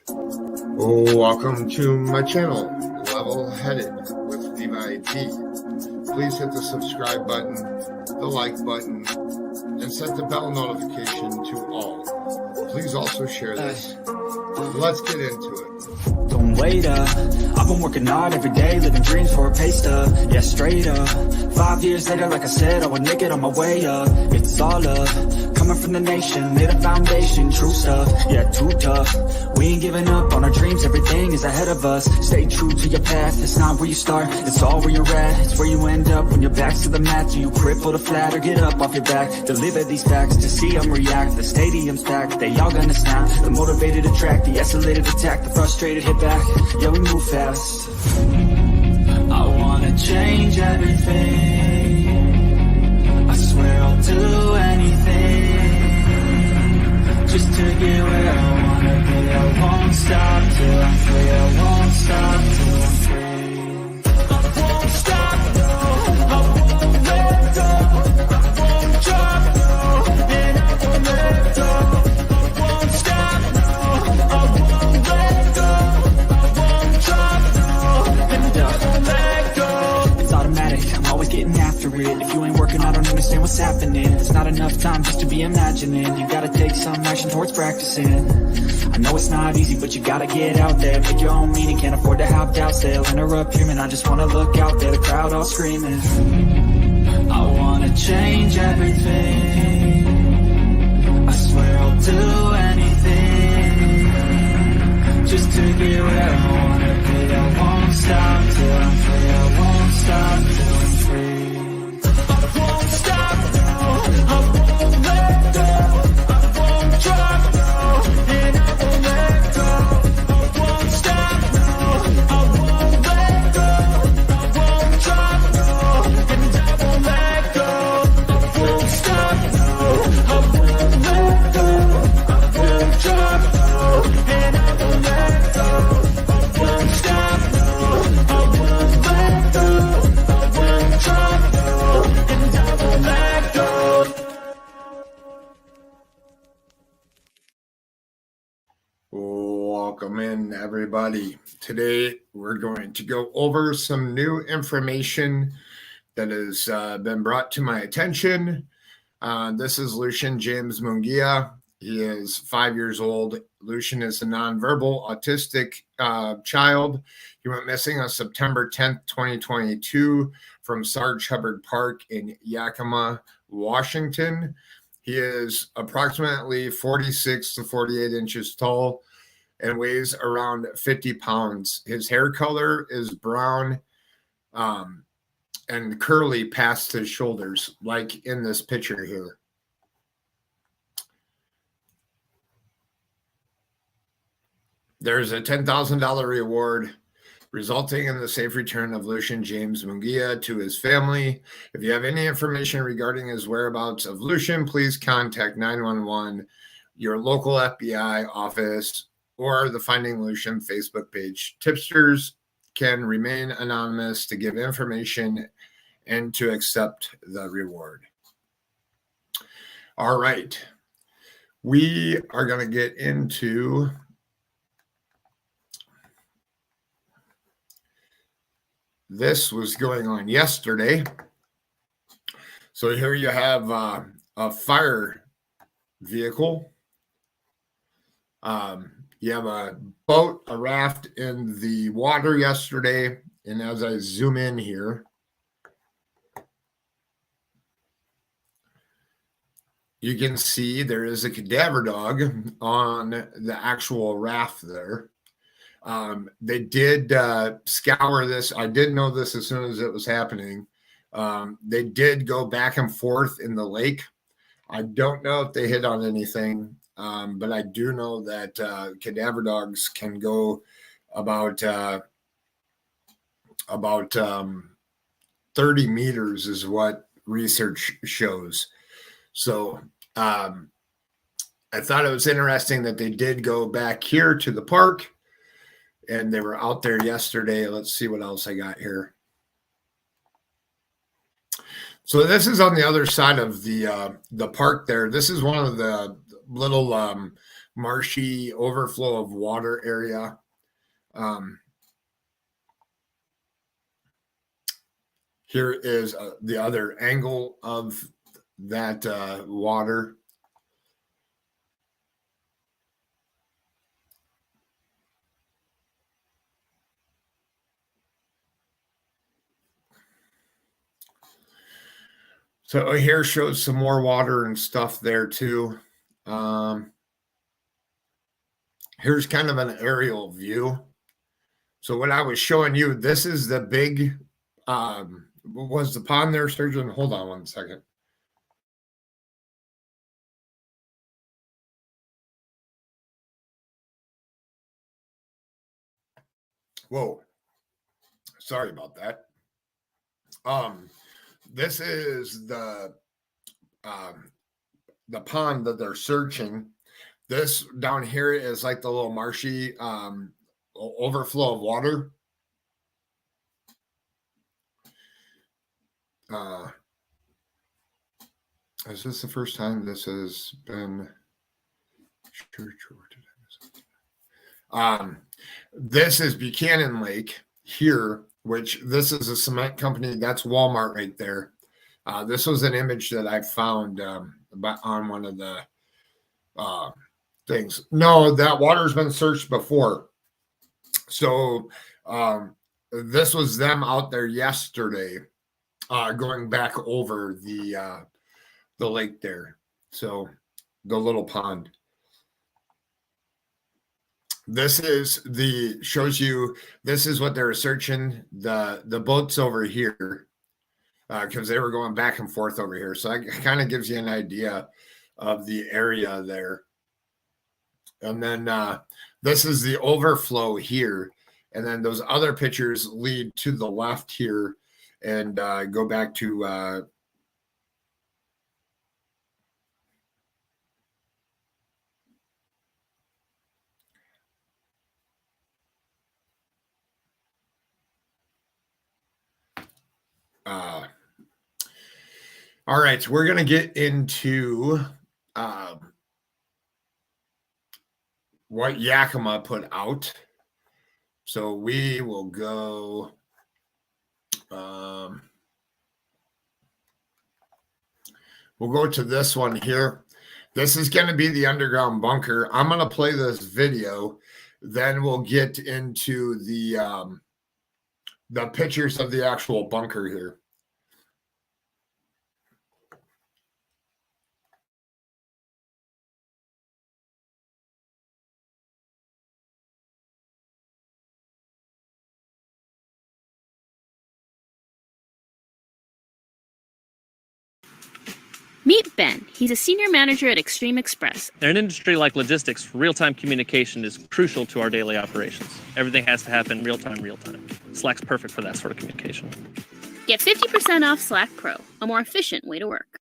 Welcome to my channel, Level Headed with Levi T. Please hit the subscribe button, the like button, and set the bell notification to all. Please also share this. Let's get into it. Don't wait up, I've been working hard every day, living dreams for a pay stub, yeah, straight up. 5 years later, like I said, I would make it on my way up. It's all up, coming from the nation, laid a foundation, true stuff, yeah, too tough. We ain't giving up on our dreams, everything is ahead of us. Stay true to your path, it's not where you start, it's all where you're at. It's where you end up when your back's to the mat. Do you cripple the flat or get up off your back? Deliver these facts to see them react. The stadium's packed, they all gonna snap. The motivated attract, the escalated attack, the frustrated hit back. Yeah, we move fast. I wanna change everything. I swear I'll do anything just to get where I wanna be. I won't stop till I'm free. I won't stop till I'm free. I won't stop, no. I won't let go. I won't drop, no. And I won't let go. I won't stop, no. I won't let go. It's automatic, I'm always getting after it. If you ain't working, I don't understand what's happening. It's not enough time just to be imagining. You gotta take some action towards practicing. I know it's not easy, but you gotta get out there. Make your own meaning, can't afford to have doubts. They'll interrupt here, man, I just wanna look out there. The crowd all screaming. I wanna change everything. I swear I'll do anything just to get where I wanna be. I won't stop till I'm free. I won't stop till I'm free. I won't stop, no. I won't let go. I won't drop, no. And I won't let go. I won't stop, no. I won't let go. I won't drop, no. And I won't let go. I won't stop, no. I won't let go. I won't drop, no. And I won't let go. I won't stop, no. I won't let go. I won't drop, no. And I won't let go. Welcome in, everybody. Today, we're going to go over some new information that has been brought to my attention. This is Lucian James Munguia. He is 5 years old. Lucian is a nonverbal autistic child. He went missing on September 10th, 2022 from Sarge Hubbard Park in Yakima, Washington. He is approximately 46 to 48 inches tall and weighs around 50 pounds. His hair color is brown and curly past his shoulders, like in this picture here. There's a $10,000 reward resulting in the safe return of Lucian James Munguia to his family. If you have any information regarding his whereabouts of Lucian, please contact 911, your local FBI office, or the Finding Lucian Facebook page. Tipsters can remain anonymous to give information and to accept the reward. All right. We are going to get into this was going on yesterday. So here you have a fire vehicle. You have a boat, a raft in the water yesterday. And as I zoom in here, you can see there is a cadaver dog on the actual raft there. They did scour this. I did know this as soon as it was happening. They did go back and forth in the lake. I don't know if they hit on anything, but I do know that cadaver dogs can go about 30 meters is what research shows. So I thought it was interesting that they did go back here to the park. And they were out there yesterday. Let's see what else I got here. So this is on the other side of the park there. This is one of the little marshy overflow of water area. Here is the other angle of that water. So here shows some more water and stuff there too. Here's kind of an aerial view. So what I was showing you, this is the big, was the pond there, Surgeon? Hold on one second. Whoa, sorry about that. This is the pond that they're searching. This down here is like the little marshy overflow of water. Is this the first time this has been church? This is Buchanan Lake here, which this is a cement company. That's Walmart right there. This was an image that I found on one of the things. No, that water's been searched before. So this was them out there yesterday, going back over the lake there. So the little pond. This is shows you, this is what they're searching. The boat's over here because they were going back and forth over here. So that kind of gives you an idea of the area there. And then this is the overflow here. And then those other pictures lead to the left here and go back to all right, so we're going to get into what Yakima put out. So we will go we'll go to this one here. This is going to be the underground bunker. I'm going to play this video. Then we'll get into the pictures of the actual bunker here. Meet Ben. He's a senior manager at Extreme Express. In an industry like logistics, real-time communication is crucial to our daily operations. Everything has to happen real-time. Slack's perfect for that sort of communication. Get 50% off Slack Pro, a more efficient way to work.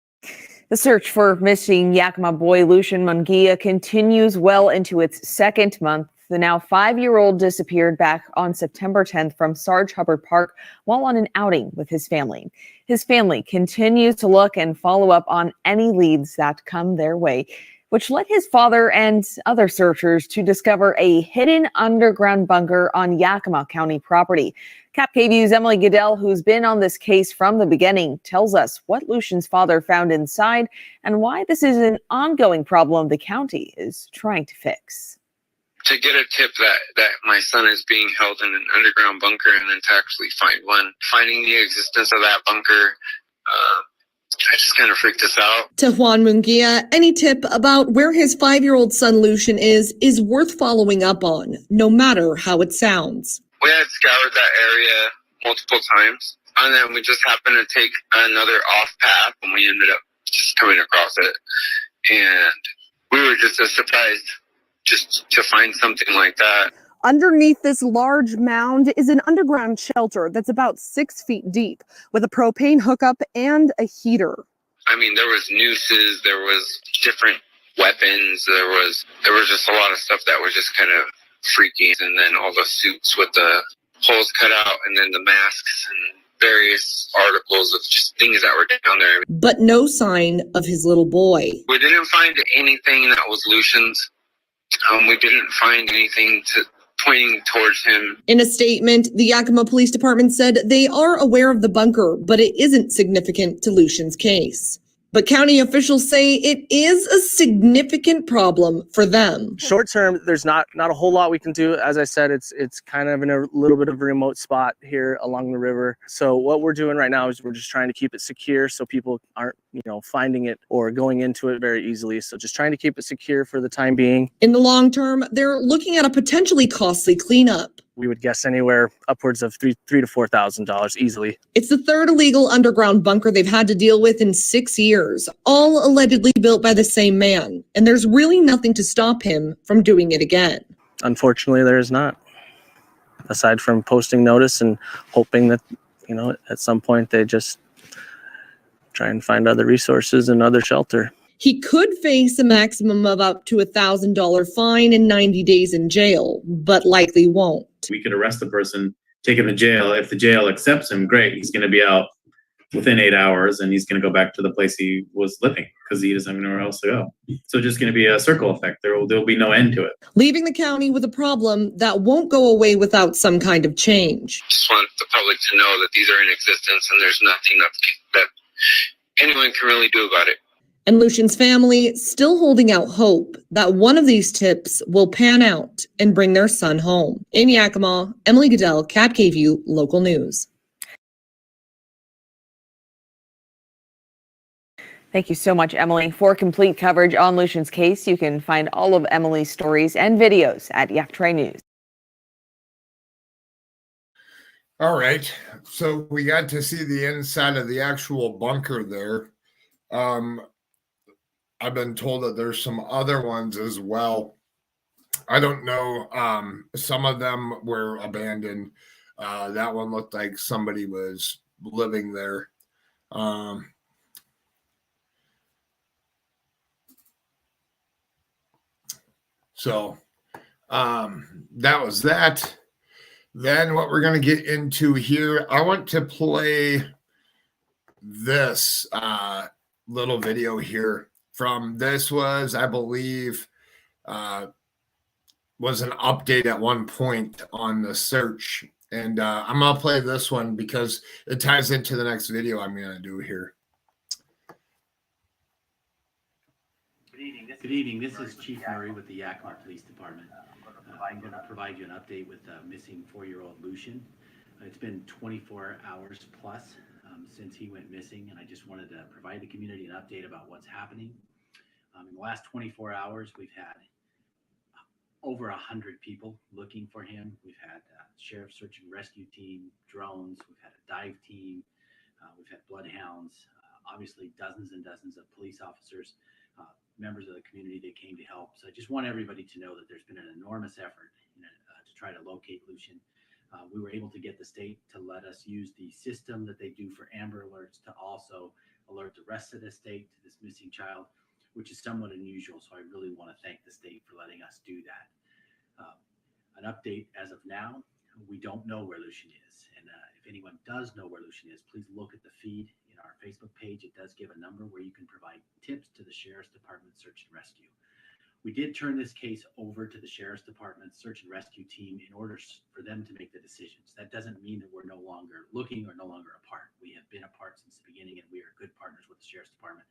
The search for missing Yakima boy Lucian Munguia continues well into its second month. The now 5-year-old disappeared back on September 10th from Sarge Hubbard Park while on an outing with his family. His family continues to look and follow up on any leads that come their way, which led his father and other searchers to discover a hidden underground bunker on Yakima County property. Cap KVU's Emily Goodell, who's been on this case from the beginning, tells us what Lucian's father found inside and why this is an ongoing problem the county is trying to fix. To get a tip that my son is being held in an underground bunker and then to actually find one, finding the existence of that bunker, I just kind of freaked us out. To Juan Munguia, any tip about where his 5-year-old son Lucian is worth following up on, no matter how it sounds. We had scoured that area multiple times, and then we just happened to take another off path, and we ended up just coming across it. And we were just as surprised just to find something like that. Underneath this large mound is an underground shelter that's about 6 feet deep with a propane hookup and a heater. I mean, there was nooses, there was different weapons, there was just a lot of stuff that was just kind of freaky. And then all the suits with the holes cut out, and then the masks and various articles of just things that were down there. But no sign of his little boy. We didn't find anything that was Lucian's. We didn't find anything pointing towards him. In a statement, the Yakima Police Department said they are aware of the bunker, but it isn't significant to Lucian's case. But county officials say it is a significant problem for them. Short term, there's not a whole lot we can do. As I said, it's kind of in a little bit of a remote spot here along the river. So what we're doing right now is we're just trying to keep it secure so people aren't, finding it or going into it very easily. So just trying to keep it secure for the time being. In the long term, they're looking at a potentially costly cleanup. We would guess anywhere upwards of $3,000 to $4,000 easily. It's the third illegal underground bunker they've had to deal with in 6 years, all allegedly built by the same man. And there's really nothing to stop him from doing it again. Unfortunately, there is not. Aside from posting notice and hoping that, at some point they just try and find other resources and other shelter. He could face a maximum of up to $1,000 fine and 90 days in jail, but likely won't. We could arrest the person, take him to jail. If the jail accepts him, great. He's going to be out within 8 hours and he's going to go back to the place he was living because he doesn't have anywhere else to go. So just going to be a circle effect. There'll be no end to it. Leaving the county with a problem that won't go away without some kind of change. Just want the public to know that these are in existence and there's nothing that anyone can really do about it. And Lucian's family still holding out hope that one of these tips will pan out and bring their son home. In Yakima, Emily Goodell, Cat KVU, Local News. Thank you so much, Emily. For complete coverage on Lucian's case, you can find all of Emily's stories and videos at Yaktray News. All right. So we got to see the inside of the actual bunker there. I've been told that there's some other ones as well. I don't know. Some of them were abandoned. That one looked like somebody was living there. So that was that. Then what we're going to get into here, I want to play this little video here. This was, I believe, was an update at one point on the search. And I'm going to play this one because it ties into the next video I'm going to do here. Good evening. This is Chief Murray with the Yakima Police Department. I'm going to provide you an update with missing 4-year-old Lucian. It's been 24 hours plus since he went missing, and I just wanted to provide the community an update about what's happening. In the last 24 hours, we've had over 100 people looking for him. We've had sheriff search and rescue team, drones. We've had a dive team. We've had bloodhounds. Obviously, dozens and dozens of police officers, members of the community that came to help. So I just want everybody to know that there's been an enormous effort to try to locate Lucian. We were able to get the state to let us use the system that they do for Amber Alerts to also alert the rest of the state to this missing child, which is somewhat unusual. So I really want to thank the state for letting us do that. An update as of now, we don't know where Lucian is. And if anyone does know where Lucian is, please look at the feed in our Facebook page. It does give a number where you can provide tips to the Sheriff's Department Search and Rescue. We did turn this case over to the Sheriff's Department Search and Rescue team in order for them to make the decisions. That doesn't mean that we're no longer looking or no longer apart. We have been apart since the beginning, and we are good partners with the Sheriff's Department.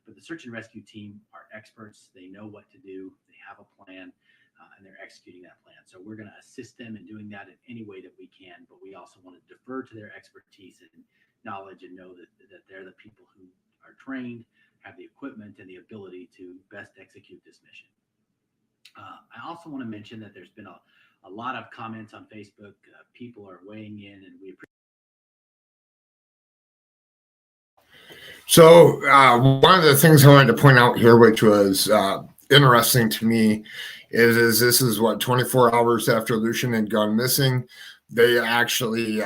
But the Search and Rescue team are experts. They know what to do. They have a plan, and they're executing that plan. So we're going to assist them in doing that in any way that we can, but we also want to defer to their expertise and knowledge and know that they're the people who are trained, have the equipment and the ability to best execute this mission. I also want to mention that there's been a lot of comments on Facebook. People are weighing in, and we appreciate. So one of the things I wanted to point out here, which was interesting to me, is this is what 24 hours after Lucian had gone missing. They actually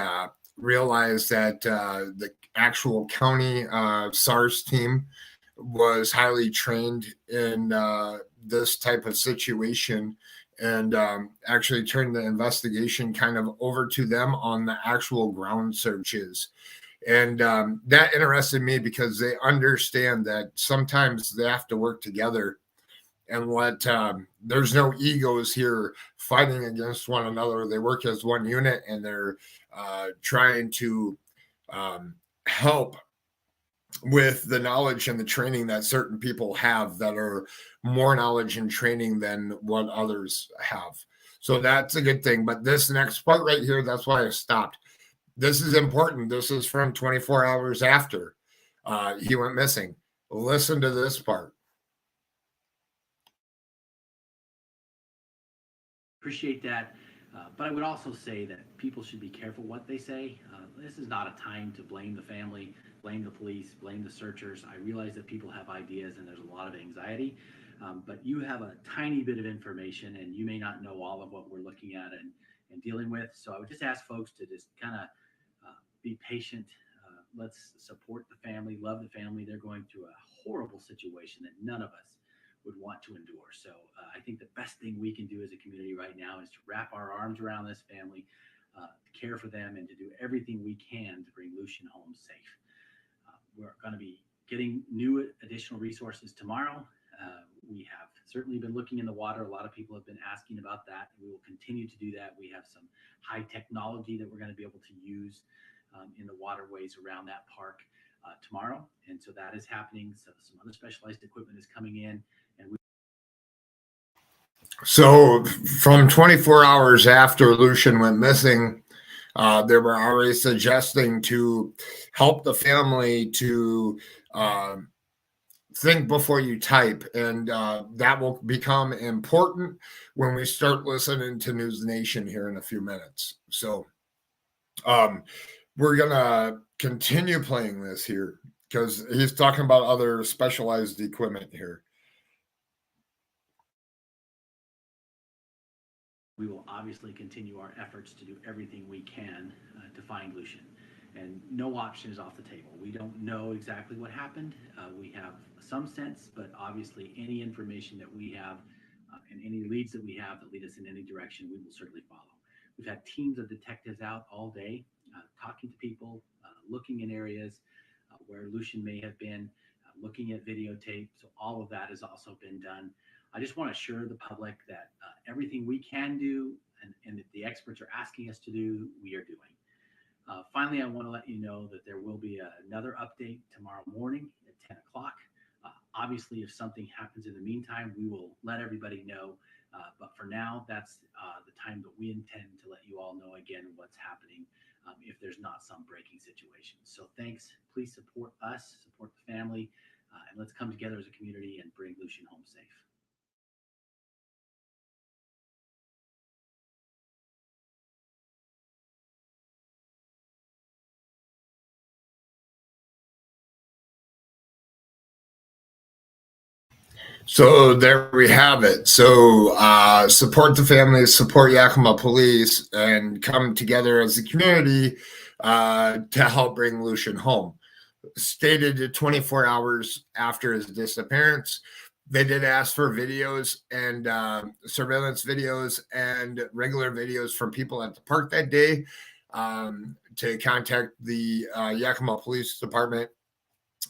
realized that the actual county SARS team was highly trained in this type of situation and actually turn the investigation kind of over to them on the actual ground searches. And that interested me because they understand that sometimes they have to work together and there's no egos here fighting against one another. They work as one unit, and they're trying to help with the knowledge and the training that certain people have that are more knowledge and training than what others have. So that's a good thing. But this next part right here, that's why I stopped. This is important. This is from 24 hours after he went missing. Listen to this part. Appreciate that. But I would also say that people should be careful what they say. This is not a time to blame the family, blame the police, blame the searchers. I realize that people have ideas and there's a lot of anxiety, but you have a tiny bit of information and you may not know all of what we're looking at and dealing with. So I would just ask folks to just kind of be patient. Let's support the family, love the family. They're going through a horrible situation that none of us would want to endure. So I think the best thing we can do as a community right now is to wrap our arms around this family, care for them, and to do everything we can to bring Lucian home safe. We're going to be getting new additional resources tomorrow. We have certainly been looking in the water. A lot of people have been asking about that. We will continue to do that. We have some high technology that we're going to be able to use in the waterways around that park tomorrow. And so that is happening. So some other specialized equipment is coming in. So from 24 hours after Lucian went missing, they were already suggesting to help the family to think before you type. And that will become important when we start listening to News Nation here in a few minutes. So we're going to continue playing this here because he's talking about other specialized equipment here. We will obviously continue our efforts to do everything we can to find Lucian, and no option is off the table. We don't know exactly what happened. We have some sense, but obviously any information that we have and any leads that we have that lead us in any direction, we will certainly follow. We've had teams of detectives out all day talking to people, looking in areas where Lucian may have been, looking at videotape. So all of that has also been done. I just want to assure the public that everything we can do and that the experts are asking us to do, we are doing. Finally, I want to let you know that there will be another update tomorrow morning at 10 o'clock. Obviously, if something happens in the meantime, we will let everybody know. But for now, that's the time that we intend to let you all know again what's happening if there's not some breaking situation. So thanks. Please support us, support the family, and let's come together as a community and bring Lucian home safe. So there we have it. So support the family, support Yakima Police, and come together as a community to help bring Lucian home. Stated 24 hours after his disappearance, they did ask for videos and surveillance videos and regular videos from people at the park that day to contact the Yakima Police Department.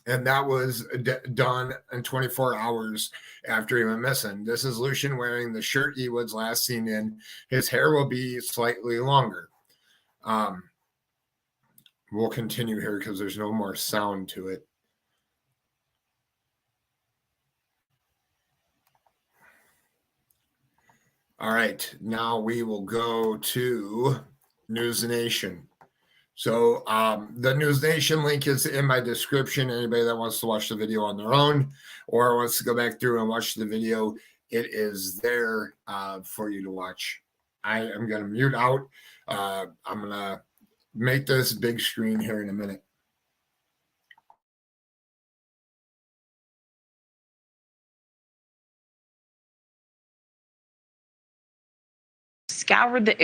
And that was done in 24 hours after he went missing. This is Lucian wearing the shirt he was last seen in. His hair will be slightly longer. We'll continue here because there's no more sound to it. All right, now we will go to News Nation. So the News Nation link is in my description. Anybody that wants to watch the video on their own or wants to go back through and watch the video, it is there for you to watch. I am going to mute out. I'm going to make this big screen here in a minute. Scoured the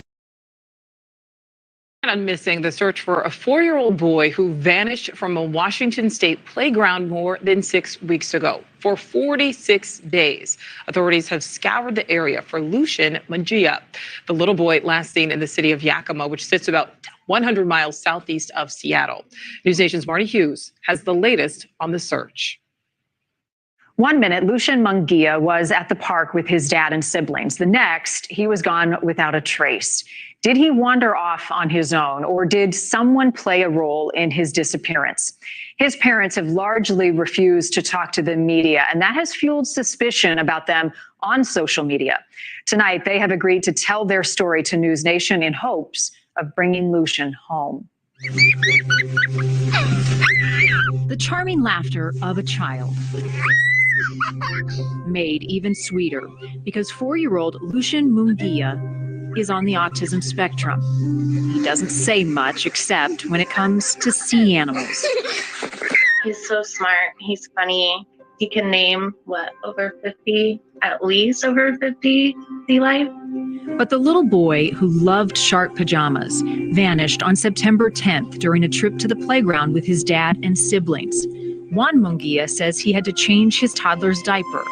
On missing, the search for a 4-year-old boy who vanished from a Washington state playground more than 6 weeks ago. For 46 days, authorities have scoured the area for Lucian Munguia, the little boy last seen in the city of Yakima, which sits about 100 miles southeast of Seattle. News Nation's Marty Hughes has the latest on the search. 1 minute, Lucian Munguia was at the park with his dad and siblings. The next, he was gone without a trace. Did he wander off on his own, or did someone play a role in his disappearance? His parents have largely refused to talk to the media, and that has fueled suspicion about them on social media. Tonight, they have agreed to tell their story to News Nation in hopes of bringing Lucian home. The charming laughter of a child, made even sweeter because 4-year-old Lucian Munguia is on the autism spectrum. He doesn't say much except when it comes to sea animals. He's so smart. He's funny. He can name, over 50, at least over 50 sea life. But the little boy who loved shark pajamas vanished on September 10th during a trip to the playground with his dad and siblings. Juan Munguia says he had to change his toddler's diaper.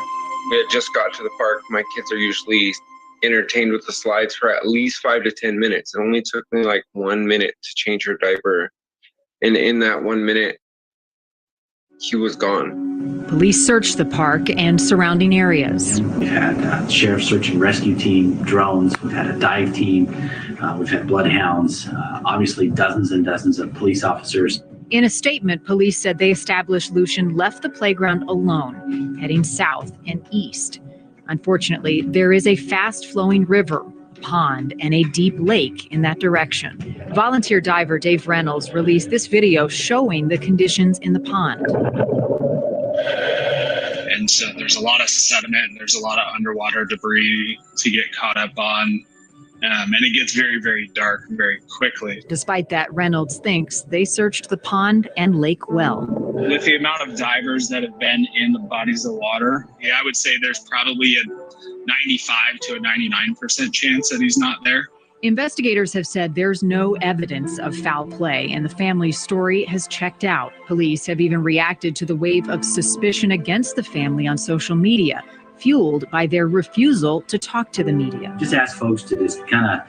We had just got to the park. My kids are usually entertained with the slides for at least 5 to 10 minutes. It only took me like 1 minute to change her diaper. And in that 1 minute, he was gone. Police searched the park and surrounding areas. We've had sheriff search and rescue team, drones. We've had a dive team. We've had bloodhounds. Obviously, dozens and dozens of police officers. In a statement, police said they established Lucian left the playground alone, heading south and east. Unfortunately, there is a fast-flowing river, a pond, and a deep lake in that direction. Volunteer diver Dave Reynolds released this video showing the conditions in the pond. And so there's a lot of sediment and there's a lot of underwater debris to get caught up on. And it gets very, very dark very quickly. Despite that, Reynolds thinks they searched the pond and lake well. With the amount of divers that have been in the bodies of water, I would say there's probably a 95 to a 99% chance that he's not there. Investigators have said there's no evidence of foul play, and the family's story has checked out. Police have even reacted to the wave of suspicion against the family on social media, fueled by their refusal to talk to the media. Just ask folks to just kind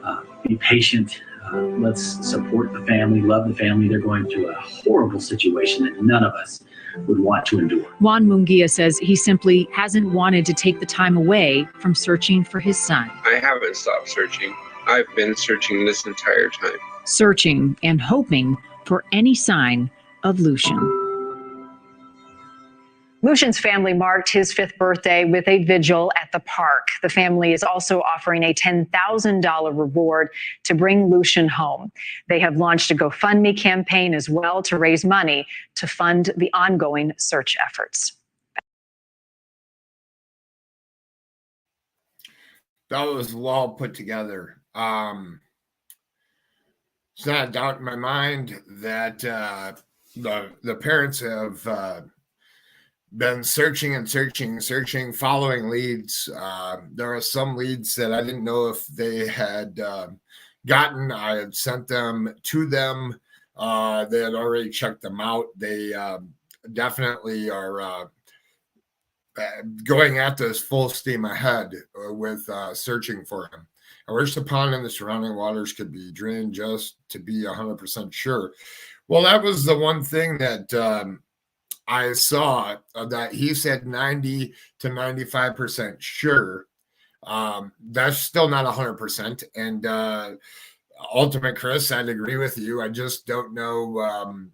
of be patient. Let's support the family, love the family. They're going through a horrible situation that none of us would want to endure. Juan Munguia says he simply hasn't wanted to take the time away from searching for his son. I haven't stopped searching. I've been searching this entire time. Searching and hoping for any sign of Lucian. Lucian's family marked his 5th birthday with a vigil at the park. The family is also offering a $10,000 reward to bring Lucian home. They have launched a GoFundMe campaign as well to raise money to fund the ongoing search efforts. That was well put together. It's not a doubt in my mind that the parents have been searching, following leads. There are some leads that I didn't know if they had gotten. I had sent them to them. They had already checked them out. They definitely are going at this full steam ahead with searching for him. I wish the pond and the surrounding waters could be drained just to be 100% sure. Well, that was the one thing that I saw, that he said 90 to 95% sure. That's still not 100%. And Ultimate Chris, I'd agree with you. I just don't know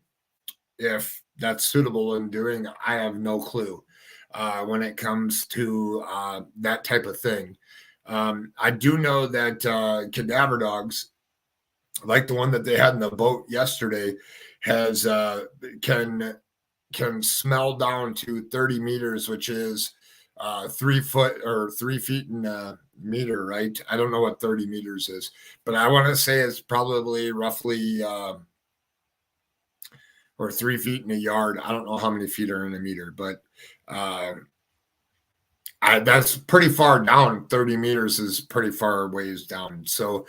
if that's suitable in doing. I have no clue when it comes to that type of thing. I do know that cadaver dogs, like the one that they had in the boat yesterday, has can smell down to 30 meters, which is 3 foot or 3 feet in a meter, right? I don't know what 30 meters is, but I want to say it's probably roughly or 3 feet in a yard. I don't know how many feet are in a meter, but that's pretty far down. 30 meters is pretty far ways down. So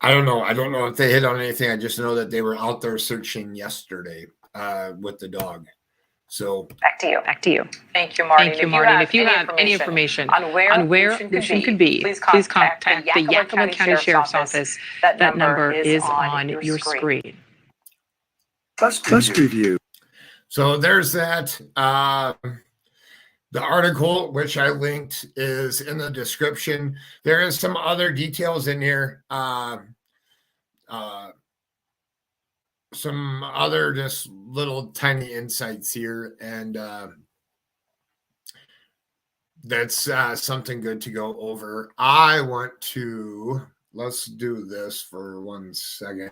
I don't know. I don't know if they hit on anything. I just know that they were out there searching yesterday with the dog. So Back to you. Back to you. Thank you, Marty. Thank you, Marty. And if you have any information on where Lucian could be, please contact the Yakima County Sheriff's Office. That number is on your screen. Bust review. So there's that. The article, which I linked, is in the description. There is some other details in here. Some other just little tiny insights here. And that's something good to go over. Let's do this for 1 second.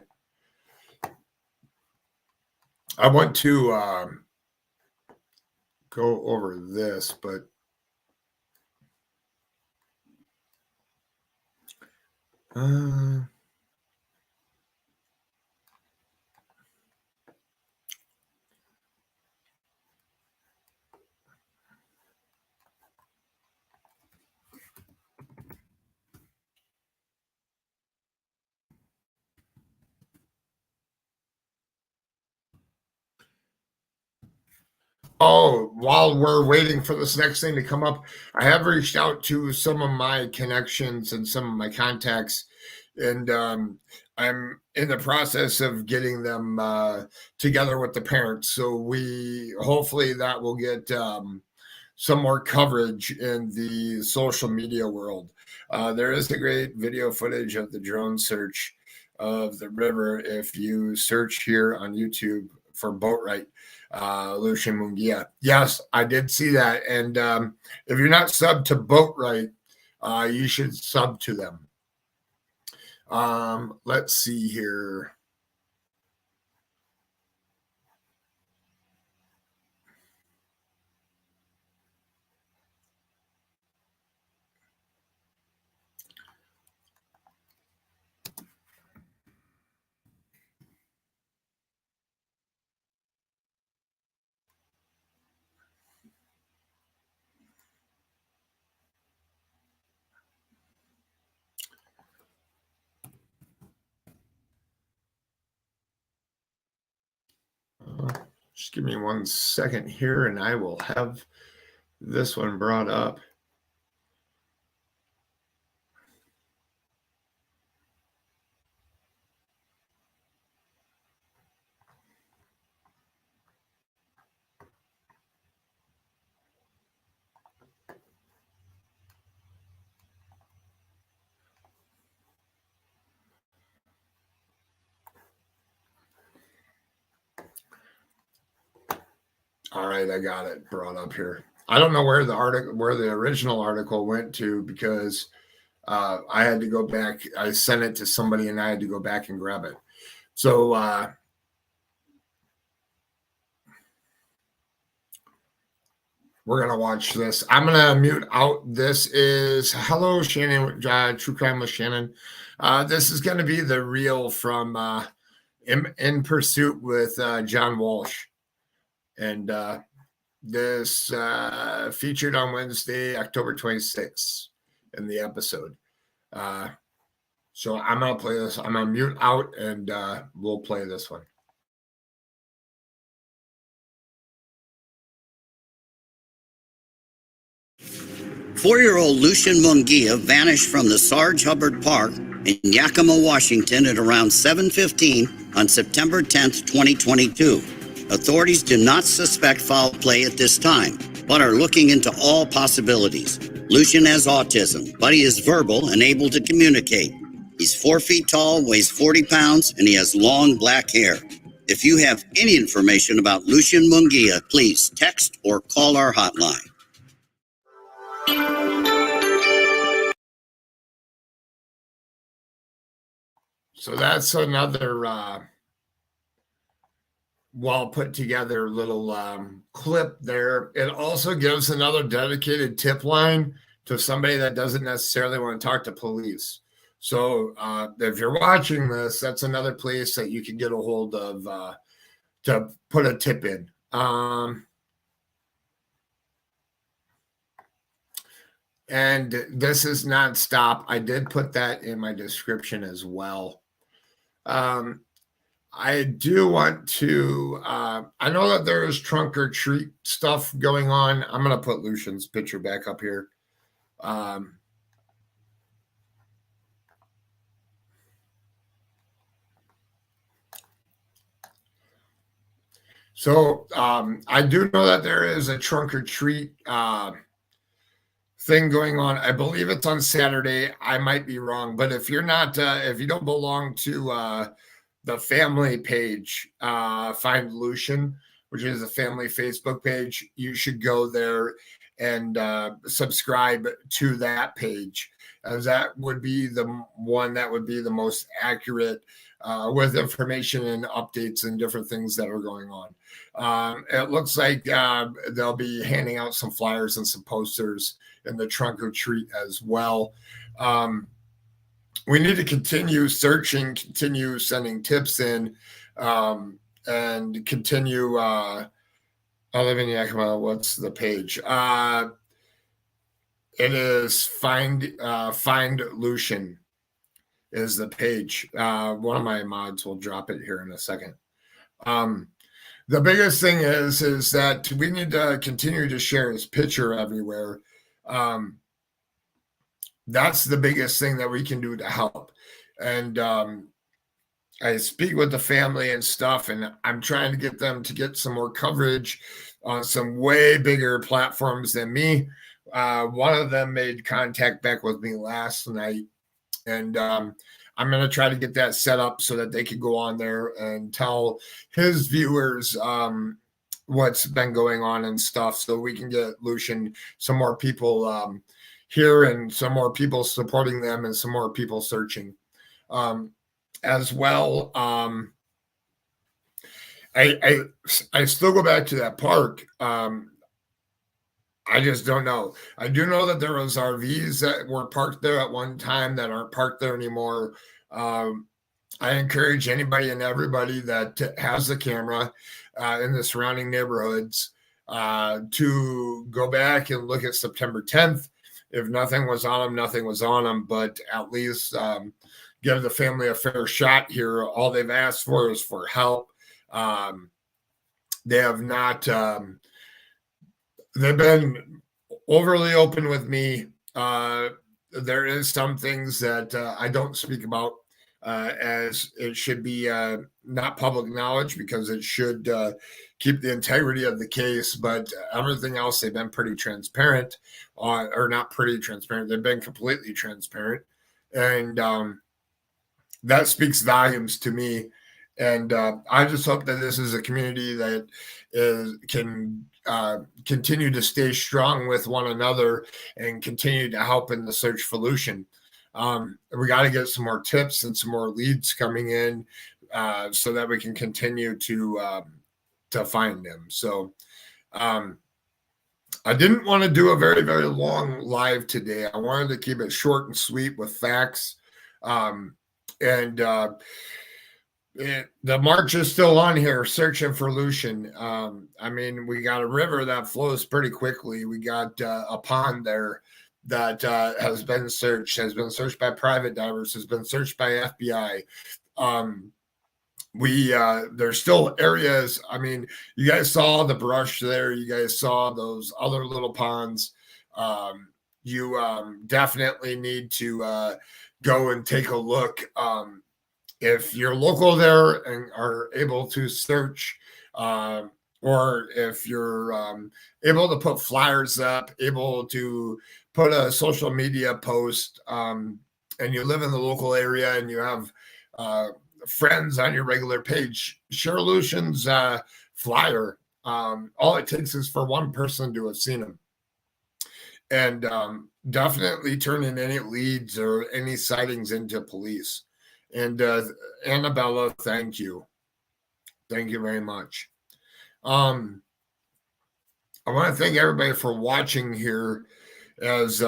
I want to go over this, but while we're waiting for this next thing to come up, I have reached out to some of my connections and some of my contacts, and I'm in the process of getting them together with the parents. So hopefully that will get some more coverage in the social media world. There is a great video footage of the drone search of the river. If you search here on YouTube for Boatwright, Lucian Munguia. Yes, I did see that. And if you're not subbed to Boatwright, you should sub to them. Let's see here. Just give me 1 second here and I will have this one brought up. All right, I got it brought up here. I don't know where the original article went to because I had to go back. I sent it to somebody and I had to go back and grab it. So we're gonna watch this. I'm gonna mute out. This is hello Shannon, True Crime with Shannon. This is gonna be the reel from In Pursuit with John Walsh. And this featured on Wednesday, October 26th in the episode. So I'm going to play this. I'm going to mute out and we'll play this one. Four-year-old Lucian Munguia vanished from the Sarge Hubbard Park in Yakima, Washington at around 7:15 on September 10th, 2022. Authorities do not suspect foul play at this time, but are looking into all possibilities. Lucian has autism, but he is verbal and able to communicate. He's 4 feet tall, weighs 40 pounds, and he has long black hair. If you have any information about Lucian Munguia, please text or call our hotline. So that's another well put together little clip there. It also gives another dedicated tip line to somebody that doesn't necessarily want to talk to police. So if you're watching this, that's another place that you can get a hold of to put a tip in. And this is nonstop. I did put that in my description as well. I do want to, I know that there is trunk or treat stuff going on. I'm going to put Lucian's picture back up here. So I do know that there is a trunk or treat thing going on. I believe it's on Saturday. I might be wrong, but if you're not, if you don't belong to the family page, Find Lucian, which is a family Facebook page, you should go there and subscribe to that page, as that would be the one that would be the most accurate with information and updates and different things that are going on. It looks like they'll be handing out some flyers and some posters in the trunk or treat as well. We need to continue searching, continue sending tips in, and continue. I live in Yakima. What's the page? It is Find Lucian is the page. One of my mods will drop it here in a second. The biggest thing is that we need to continue to share his picture everywhere. That's the biggest thing that we can do to help. And I speak with the family and stuff, and I'm trying to get them to get some more coverage on some way bigger platforms than me. One of them made contact back with me last night, and I'm going to try to get that set up so that they can go on there and tell his viewers what's been going on and stuff, so we can get Lucian some more people here and some more people supporting them and some more people searching as well. I still go back to that park. I just don't know. I do know that there was RVs that were parked there at one time that aren't parked there anymore. I encourage anybody and everybody that has a camera in the surrounding neighborhoods to go back and look at September 10th. If nothing was on them, nothing was on them, but at least give the family a fair shot here. All they've asked for is for help. They have not, they've been overly open with me. There is some things that I don't speak about as it should be not public knowledge, because it should keep the integrity of the case. But everything else, they've been pretty transparent, or not pretty transparent. They've been completely transparent. And that speaks volumes to me. And I just hope that this is a community that can continue to stay strong with one another and continue to help in the search for Lucian. We got to get some more tips and some more leads coming in so that we can continue to find him. So I didn't want to do a very, very long live today. I wanted to keep it short and sweet with facts. The march is still on here, searching for Lucian. I mean, we got a river that flows pretty quickly. We got a pond there that has been searched by private divers, has been searched by FBI. There's still areas. I mean, you guys saw the brush there. You guys saw those other little ponds. You definitely need to go and take a look. If you're local there and are able to search, or if you're able to put flyers up, able to put a social media post, and you live in the local area and you have friends on your regular page, share Lucian's flyer. All it takes is for one person to have seen him. And definitely turn in any leads or any sightings into police. And Annabella, thank you. Thank you very much. I want to thank everybody for watching here, as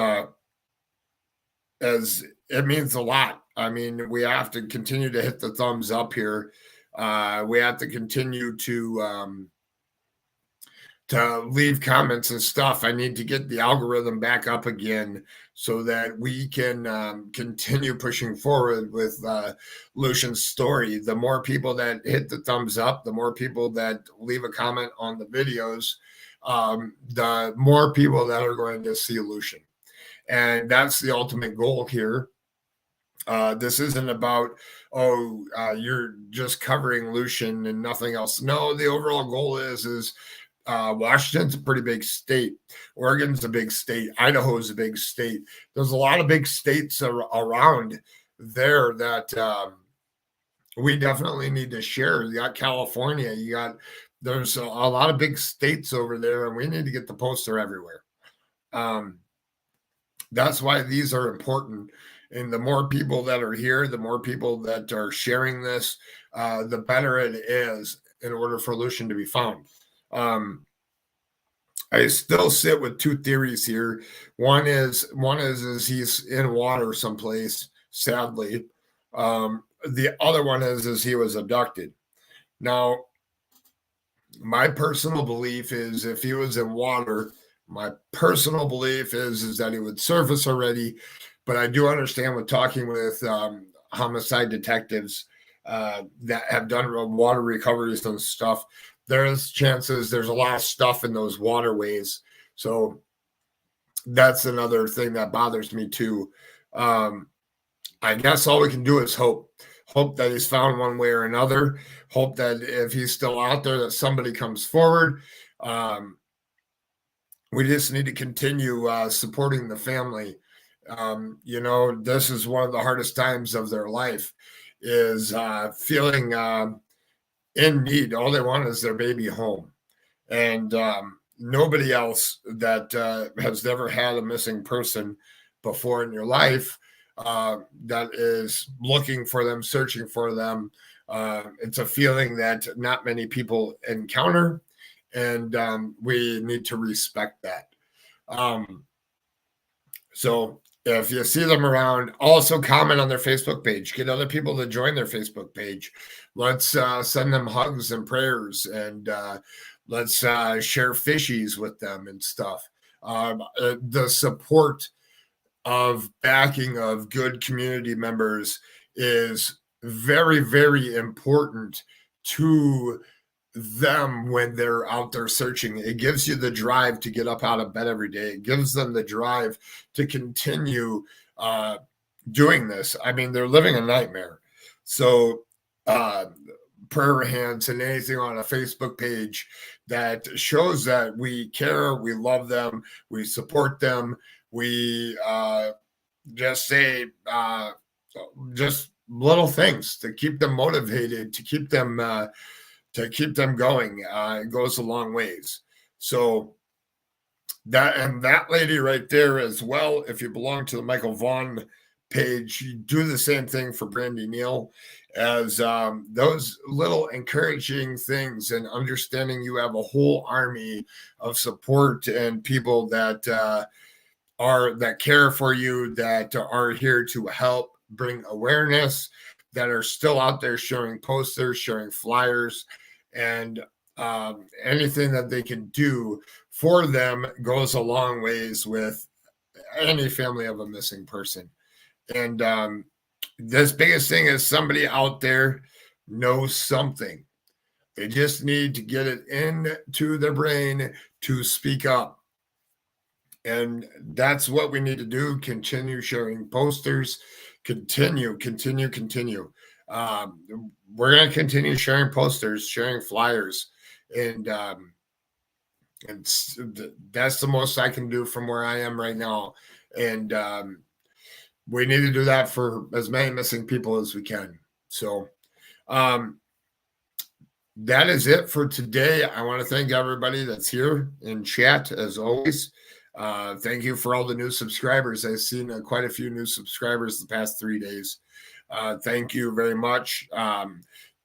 it means a lot. I mean, we have to continue to hit the thumbs up here. We have to continue to to leave comments and stuff. I need to get the algorithm back up again so that we can continue pushing forward with Lucian's story. The more people that hit the thumbs up, the more people that leave a comment on the videos, the more people that are going to see Lucian. And that's the ultimate goal here. This isn't about, you're just covering Lucian and nothing else. No, the overall goal is Washington's a pretty big state. Oregon's a big state. Idaho's a big state. There's a lot of big states around there that we definitely need to share. You got California. There's a lot of big states over there, and we need to get the poster everywhere. That's why these are important. And the more people that are here, the more people that are sharing this, the better it is in order for Lucian to be found. I still sit with two theories here. One is he's in water someplace, sadly. The other one is he was abducted. Now, my personal belief is if he was in water, my personal belief is that he would surface already. But I do understand with talking with homicide detectives that have done water recoveries and stuff, there's chances there's a lot of stuff in those waterways. So that's another thing that bothers me too. I guess all we can do is hope that he's found one way or another. Hope that if he's still out there, that somebody comes forward. We just need to continue supporting the family. This is one of the hardest times of their life, is feeling in need. All they want is their baby home. And nobody else that has never had a missing person before in your life that is looking for them, searching for them. It's a feeling that not many people encounter, and we need to respect that. So if you see them around, also comment on their Facebook page. Get other people to join their Facebook page. Let's send them hugs and prayers, and let's share fishies with them and stuff. The support of backing of good community members is very, very important to them when they're out there searching. It gives you the drive to get up out of bed every day. It gives them the drive to continue doing this. I mean, they're living a nightmare. So prayer hands and anything on a Facebook page that shows that we care, we love them, we support them, we just say just little things to keep them motivated, to keep them going. It goes a long ways. So that lady right there as well, if you belong to the Michael Vaughn page, you do the same thing for Brandy Neal, as those little encouraging things and understanding you have a whole army of support and people that care for you, that are here to help bring awareness, that are still out there sharing posters, sharing flyers, and anything that they can do for them goes a long ways with any family of a missing person. And this biggest thing is somebody out there knows something. They just need to get it into their brain to speak up. And that's what we need to do. Continue sharing posters. Continue. We're going to continue sharing posters, sharing flyers. And that's the most I can do from where I am right now. And we need to do that for as many missing people as we can. So that is it for today. I want to thank everybody that's here in chat, as always. Thank you for all the new subscribers. I've seen quite a few new subscribers the past 3 days. Thank you very much.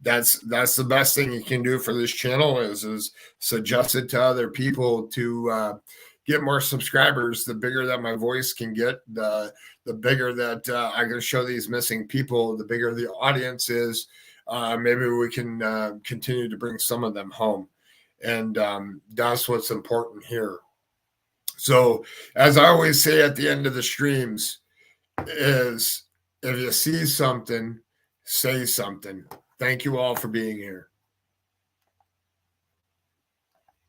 That's the best thing you can do for this channel is suggest it to other people to get more subscribers. The bigger that my voice can get, the bigger that I can show these missing people, the bigger the audience is. Maybe we can continue to bring some of them home. And that's what's important here. So as I always say at the end of the streams is, if you see something, say something. Thank you all for being here.